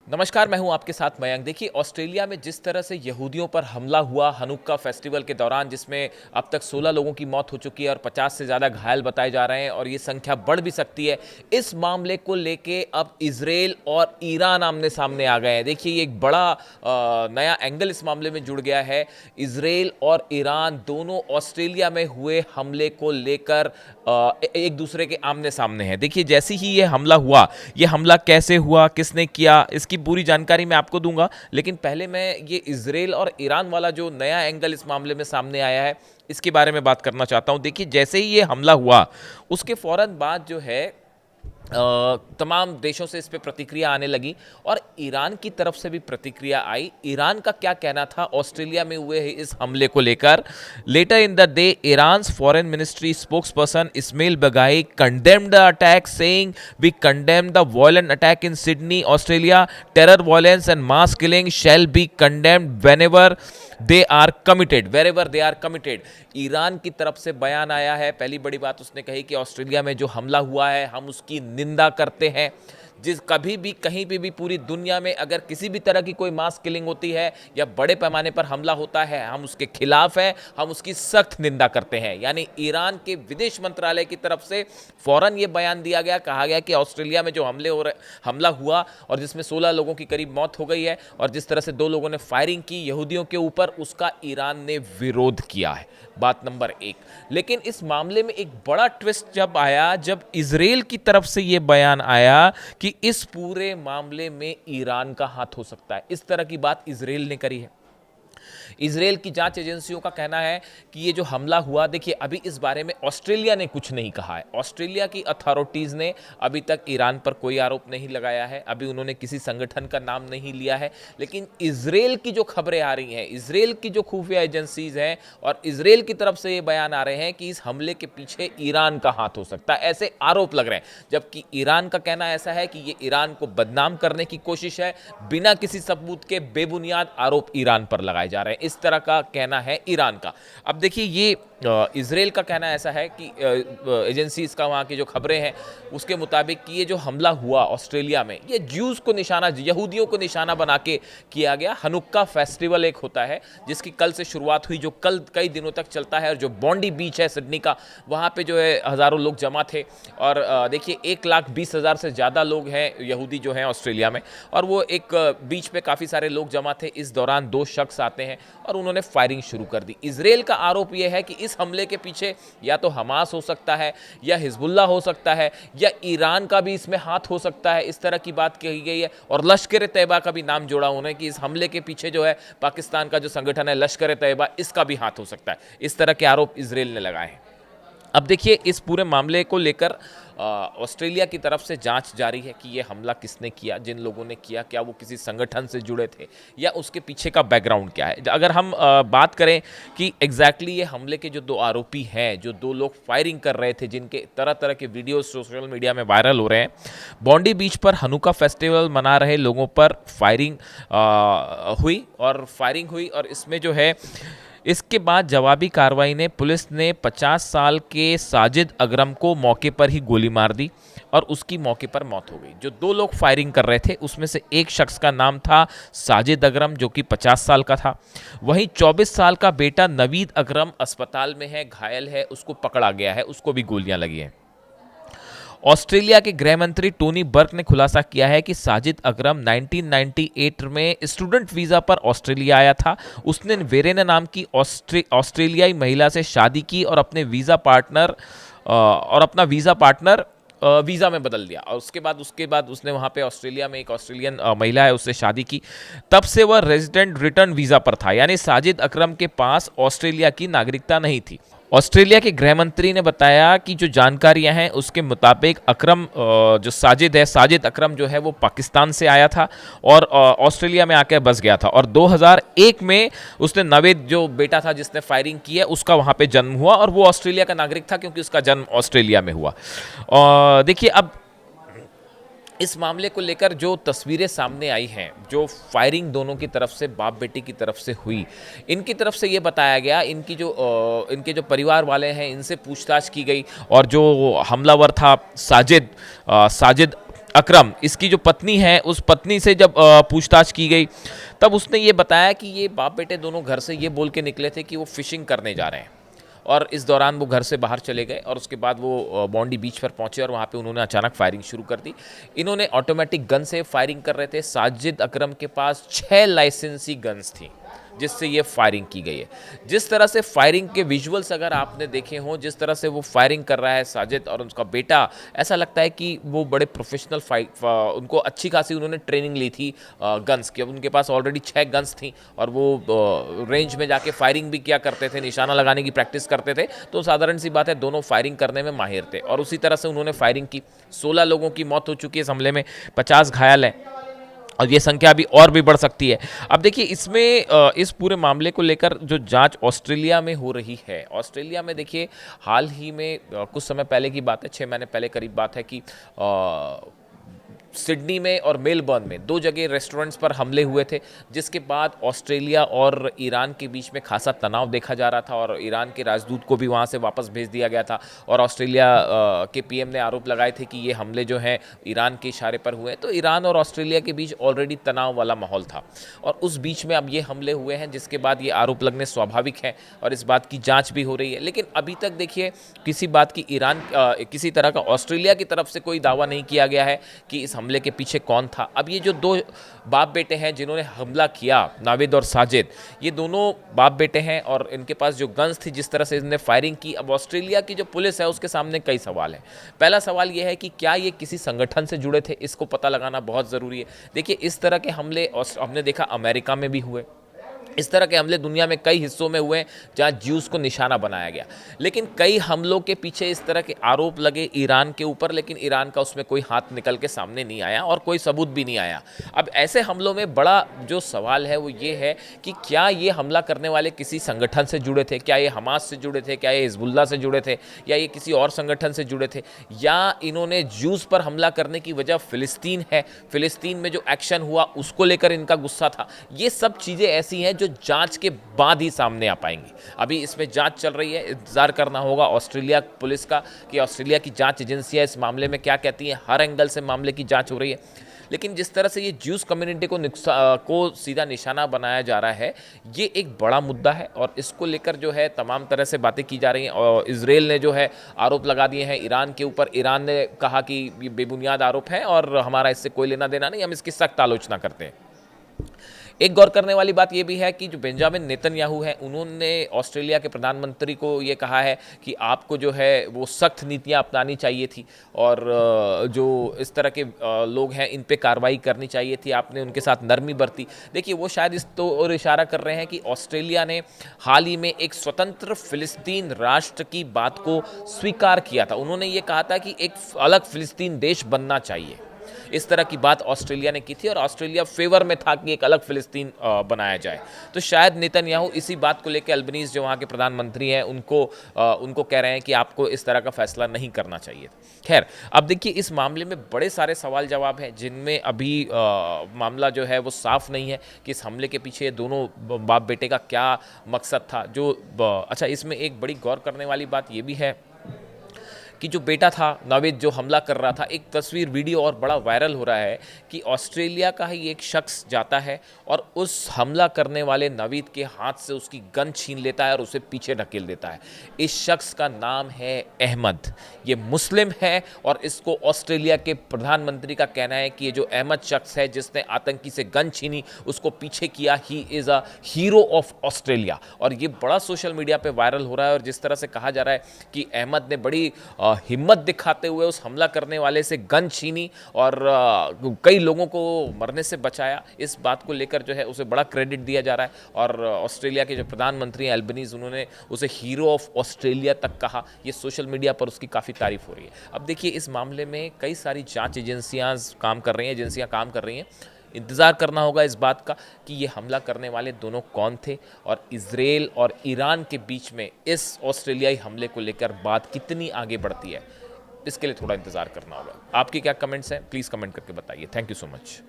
नमस्कार, मैं हूं आपके साथ मयंक। देखिए, ऑस्ट्रेलिया में जिस तरह से यहूदियों पर हमला हुआ हनुक्का फेस्टिवल के दौरान, जिसमें अब तक 16 लोगों की मौत हो चुकी है और 50 से ज़्यादा घायल बताए जा रहे हैं और ये संख्या बढ़ भी सकती है। इस मामले को लेके अब इजराइल और ईरान आमने सामने आ गए हैं। देखिए, ये एक बड़ा नया एंगल इस मामले में जुड़ गया है। इजराइल और ईरान दोनों ऑस्ट्रेलिया में हुए हमले को लेकर एक दूसरे के आमने सामने हैं। देखिए, जैसे ही ये हमला हुआ, ये हमला कैसे हुआ, किसने किया, इसकी पूरी जानकारी मैं आपको दूंगा। लेकिन पहले मैं ये इजराइल और ईरान वाला जो नया एंगल इस मामले में सामने आया है, इसके बारे में बात करना चाहता हूं। देखिए, जैसे ही ये हमला हुआ, उसके फौरन बाद जो है तमाम देशों से इस पे प्रतिक्रिया आने लगी और ईरान की तरफ से भी प्रतिक्रिया आई। ईरान का क्या कहना था ऑस्ट्रेलिया में हुए इस हमले को लेकर? Later in the day, Iran's foreign ministry spokesperson Ismail Baghaei condemned the attack, saying we condemn the violent attack in Sydney, Australia. Terror, violence and mass killing shall be condemned whenever they are committed, wherever they are committed. Iran की तरफ से बयान आया है। पहली बड़ी बात उसने कही कि ऑस्ट्रेलिया में जो हमला हुआ है, हम उसकी निंदा करते हैं। जिस कभी भी कहीं पे भी पूरी दुनिया में अगर किसी भी तरह की कोई मास किलिंग होती है या बड़े पैमाने पर हमला होता है, हम उसके खिलाफ हैं, हम उसकी सख्त निंदा करते हैं। यानी ईरान के विदेश मंत्रालय की तरफ से फौरन ये बयान दिया गया, कहा गया कि ऑस्ट्रेलिया में जो हमला हुआ और जिसमें 16 लोगों की करीब मौत हो गई है और जिस तरह से 2 लोगों ने फायरिंग की यहूदियों के ऊपर, उसका ईरान ने विरोध किया है। बात नंबर 1। लेकिन इस मामले में एक बड़ा ट्विस्ट जब आया, जब इजराइल की तरफ से यह बयान आया कि इस पूरे मामले में ईरान का हाथ हो सकता है। इस तरह की बात इजराइल ने करी है। इजराइल की जांच एजेंसियों का कहना है कि ये जो हमला हुआ, देखिए अभी इस बारे में ऑस्ट्रेलिया ने कुछ नहीं कहा है। ऑस्ट्रेलिया की अथॉरिटीज ने अभी तक ईरान पर कोई आरोप नहीं लगाया है, अभी उन्होंने किसी संगठन का नाम नहीं लिया है। लेकिन इजराइल की जो खबरें आ रही हैं, इजराइल की जो खुफिया एजेंसीज हैं और इजराइल की तरफ से ये बयान आ रहे हैं कि इस हमले के पीछे ईरान का हाथ हो सकता है, ऐसे आरोप लग रहे हैं। जबकि ईरान का कहना ऐसा है कि ये ईरान को बदनाम करने की कोशिश है, बिना किसी सबूत के बेबुनियाद आरोप ईरान पर लगाए जा रहे हैं। इस तरह का कहना है ईरान का। अब देखिए, ये इजराइल का कहना ऐसा है कि एजेंसीज का वहाँ की जो खबरें हैं उसके मुताबिक कि ये जो हमला हुआ ऑस्ट्रेलिया में, ये ज्यूज को निशाना, यहूदियों को निशाना बना के किया गया। हनुक्का फेस्टिवल एक होता है जिसकी कल से शुरुआत हुई, जो कल कई दिनों तक चलता है और जो बॉन्डी बीच है सिडनी का, वहाँ पे जो है हज़ारों लोग जमा थे। और देखिए, 1,20,000 से ज़्यादा लोग हैं यहूदी जो हैं ऑस्ट्रेलिया में, और वो एक बीच पे काफ़ी सारे लोग जमा थे। इस दौरान 2 शख्स आते हैं और उन्होंने फायरिंग शुरू कर दी। इजराइल का आरोप यह है कि इस हमले के पीछे या तो हमास हो सकता है, या हिजबुल्ला हो सकता है, या ईरान का भी इसमें हाथ हो सकता है। इस तरह की बात कही गई है और लश्कर तैयबा का भी नाम जोड़ा उन्होंने कि इस हमले के पीछे जो है पाकिस्तान का जो संगठन है लश्कर तैयबा, इसका भी हाथ हो सकता है। इस तरह के आरोप इजराइल ने लगाए हैं। अब देखिए, इस पूरे मामले को लेकर ऑस्ट्रेलिया की तरफ से जांच जारी है कि ये हमला किसने किया, जिन लोगों ने किया, क्या वो किसी संगठन से जुड़े थे या उसके पीछे का बैकग्राउंड क्या है। अगर हम बात करें कि एग्जैक्टली ये हमले के जो 2 आरोपी हैं, जो 2 लोग फायरिंग कर रहे थे, जिनके तरह तरह के वीडियो सोशल मीडिया में वायरल हो रहे हैं, बॉन्डी बीच पर हनुक्का फेस्टिवल मना रहे लोगों पर फायरिंग हुई और इसमें जो है, इसके बाद जवाबी कार्रवाई ने पुलिस ने 50 साल के साजिद अकरम को मौके पर ही गोली मार दी और उसकी मौके पर मौत हो गई। जो 2 लोग फायरिंग कर रहे थे उसमें से एक शख्स का नाम था साजिद अकरम, जो कि 50 साल का था। वहीं 24 साल का बेटा नवीद अकरम अस्पताल में है, घायल है, उसको पकड़ा गया है, उसको भी गोलियां लगी हैं। ऑस्ट्रेलिया के गृह मंत्री टोनी बर्क ने खुलासा किया है कि साजिद अकरम 1998 में स्टूडेंट वीज़ा पर ऑस्ट्रेलिया आया था। उसने वेरेना नाम की ऑस्ट्रेलियाई महिला से शादी की और अपना वीज़ा पार्टनर वीज़ा में बदल दिया और उसके बाद उसने वहाँ पे ऑस्ट्रेलिया में एक ऑस्ट्रेलियन महिला है, उससे शादी की। तब से वह रेजिडेंट रिटर्न वीज़ा पर था, यानी साजिद अकरम के पास ऑस्ट्रेलिया की नागरिकता नहीं थी। ऑस्ट्रेलिया के गृह मंत्री ने बताया कि जो जानकारियां हैं उसके मुताबिक साजिद अकरम जो है वो पाकिस्तान से आया था और ऑस्ट्रेलिया में आकर बस गया था और 2001 में उसने नवेद, जो बेटा था जिसने फायरिंग की है, उसका वहां पे जन्म हुआ और वो ऑस्ट्रेलिया का नागरिक था क्योंकि उसका जन्म ऑस्ट्रेलिया में हुआ। देखिए, अब इस मामले को लेकर जो तस्वीरें सामने आई हैं, जो फायरिंग दोनों की तरफ से, बाप बेटी की तरफ से हुई, इनकी तरफ से ये बताया गया, इनके जो परिवार वाले हैं इनसे पूछताछ की गई और जो हमलावर था साजिद अकरम, इसकी जो पत्नी है, उस पत्नी से जब पूछताछ की गई, तब उसने ये बताया कि ये बाप बेटे दोनों घर से ये बोल के निकले थे कि वो फिशिंग करने जा रहे हैं, और इस दौरान वो घर से बाहर चले गए और उसके बाद वो बॉन्डी बीच पर पहुंचे और वहाँ पे उन्होंने अचानक फायरिंग शुरू कर दी। इन्होंने ऑटोमेटिक गन से फायरिंग कर रहे थे। साजिद अकरम के पास 6 लाइसेंसी गन्स थी जिससे ये फायरिंग की गई है। जिस तरह से फायरिंग के विजुअल्स अगर आपने देखे हों, जिस तरह से वो फायरिंग कर रहा है साजिद और उसका बेटा, ऐसा लगता है कि वो बड़े प्रोफेशनल उनको अच्छी खासी उन्होंने ट्रेनिंग ली थी गन्स की। अब उनके पास ऑलरेडी 6 गन्स थी और वो रेंज में जाके फायरिंग भी किया करते थे, निशाना लगाने की प्रैक्टिस करते थे। तो साधारण सी बात है, दोनों फायरिंग करने में माहिर थे और उसी तरह से उन्होंने फायरिंग की। 16 लोगों की मौत हो चुकी है इस हमले में, 50 घायल हैं और ये संख्या अभी और भी बढ़ सकती है। अब देखिए, इसमें इस पूरे मामले को लेकर जो जांच ऑस्ट्रेलिया में हो रही है, ऑस्ट्रेलिया में देखिए हाल ही में कुछ समय पहले की बात है, 6 महीने पहले करीब बात है कि सिडनी में और मेलबर्न में 2 जगह रेस्टोरेंट्स पर हमले हुए थे, जिसके बाद ऑस्ट्रेलिया और ईरान के बीच में खासा तनाव देखा जा रहा था और ईरान के राजदूत को भी वहाँ से वापस भेज दिया गया था। और ऑस्ट्रेलिया के पीएम ने आरोप लगाए थे कि ये हमले जो हैं ईरान के इशारे पर हुए हैं। तो ईरान और ऑस्ट्रेलिया के बीच ऑलरेडी तनाव वाला माहौल था और उस बीच में अब ये हमले हुए हैं, जिसके बाद ये आरोप लगने स्वाभाविक है और इस बात की जाँच भी हो रही है। लेकिन अभी तक देखिए किसी बात की किसी तरह का ऑस्ट्रेलिया की तरफ से कोई दावा नहीं किया गया है कि इस हमले के पीछे कौन था। अब ये जो 2 बाप बेटे हैं जिन्होंने हमला किया, नाविद और साजिद, ये दोनों बाप बेटे हैं और इनके पास जो गन्स थी, जिस तरह से इन्होंने फायरिंग की, अब ऑस्ट्रेलिया की जो पुलिस है उसके सामने कई सवाल हैं। पहला सवाल ये है कि क्या ये किसी संगठन से जुड़े थे, इसको पता लगाना बहुत ज़रूरी है। देखिए, इस तरह के हमले हमने देखा अमेरिका में भी हुए, इस तरह के हमले दुनिया में कई हिस्सों में हुए जहां ज्यूस को निशाना बनाया गया। लेकिन कई हमलों के पीछे इस तरह के आरोप लगे ईरान के ऊपर, लेकिन ईरान का उसमें कोई हाथ निकल के सामने नहीं आया और कोई सबूत भी नहीं आया। अब ऐसे हमलों में बड़ा जो सवाल है वो ये है कि क्या ये हमला करने वाले किसी संगठन से जुड़े थे, क्या ये हमास से जुड़े थे, क्या ये हिजबुल्लाह से जुड़े थे, या ये किसी और संगठन से जुड़े थे, या इन्होंने ज्यूस पर हमला करने की वजह फ़िलिस्तीन है, फ़िलिस्तीन में जो एक्शन हुआ उसको लेकर इनका गुस्सा था। ये सब चीज़ें ऐसी हैं जो जांच के बाद ही सामने आ पाएंगी। अभी इसमें जांच चल रही है, इंतजार करना होगा ऑस्ट्रेलिया पुलिस का कि ऑस्ट्रेलिया की जांच एजेंसियां इस मामले में क्या कहती हैं। हर एंगल से मामले की जांच हो रही है, लेकिन जिस तरह से ये ज्यूस कम्युनिटी को सीधा निशाना बनाया जा रहा है, ये एक बड़ा मुद्दा है और इसको लेकर जो है तमाम तरह से बातें की जा रही हैं। और इजराइल ने जो है आरोप लगा दिए हैं ईरान के ऊपर। ईरान ने कहा कि ये बेबुनियाद आरोप है और हमारा इससे कोई लेना देना नहीं, हम इसकी सख्त आलोचना करते हैं। एक गौर करने वाली बात यह भी है कि जो बेंजामिन नेतन्याहू हैं, उन्होंने ऑस्ट्रेलिया के प्रधानमंत्री को ये कहा है कि आपको जो है वो सख्त नीतियां अपनानी चाहिए थी और जो इस तरह के लोग हैं इन पे कार्रवाई करनी चाहिए थी, आपने उनके साथ नरमी बरती। देखिए, वो शायद इस तो और इशारा कर रहे हैं कि ऑस्ट्रेलिया ने हाल ही में एक स्वतंत्र फिलिस्तीन राष्ट्र की बात को स्वीकार किया था। उन्होंने ये कहा था कि एक अलग फिलिस्तीन देश बनना चाहिए। इस तरह की बात ऑस्ट्रेलिया ने की थी और ऑस्ट्रेलिया फेवर में था कि एक अलग फिलिस्तीन बनाया जाए। तो शायद नेतन्याहू इसी बात को लेकर अल्बनीज़ जो वहाँ के प्रधानमंत्री हैं उनको कह रहे हैं कि आपको इस तरह का फैसला नहीं करना चाहिए। खैर, अब देखिए, इस मामले में बड़े सारे सवाल जवाब हैं जिनमें अभी मामला जो है वो साफ नहीं है कि इस हमले के पीछे दोनों बाप बेटे का क्या मकसद था। अच्छा, इसमें एक बड़ी गौर करने वाली बात ये भी है कि जो बेटा था नाविद जो हमला कर रहा था, एक तस्वीर वीडियो और बड़ा वायरल हो रहा है कि ऑस्ट्रेलिया का ही एक शख्स जाता है और उस हमला करने वाले नाविद के हाथ से उसकी गन छीन लेता है और उसे पीछे ढकेल देता है। इस शख्स का नाम है अहमद, ये मुस्लिम है और इसको ऑस्ट्रेलिया के प्रधानमंत्री का कहना है कि ये जो अहमद शख्स है जिसने आतंकी से गन छीनी, उसको पीछे किया, he is a hero of Australia. और ये बड़ा सोशल मीडिया पे वायरल हो रहा है और जिस तरह से कहा जा रहा है कि अहमद ने बड़ी हिम्मत दिखाते हुए उस हमला करने वाले से गन छीनी और कई लोगों को मरने से बचाया, इस बात को लेकर जो है उसे बड़ा क्रेडिट दिया जा रहा है। और ऑस्ट्रेलिया के जो प्रधानमंत्री हैं अल्बनीज़, उन्होंने उसे हीरो ऑफ ऑस्ट्रेलिया तक कहा। ये सोशल मीडिया पर उसकी काफ़ी तारीफ हो रही है। अब देखिए, इस मामले में कई सारी जांच एजेंसियां काम कर रही हैं। इंतज़ार करना होगा इस बात का कि ये हमला करने वाले दोनों कौन थे और इजराइल और ईरान के बीच में इस ऑस्ट्रेलियाई हमले को लेकर बात कितनी आगे बढ़ती है, इसके लिए थोड़ा इंतज़ार करना होगा। आपके क्या कमेंट्स हैं, प्लीज़ कमेंट करके बताइए। Thank you so much.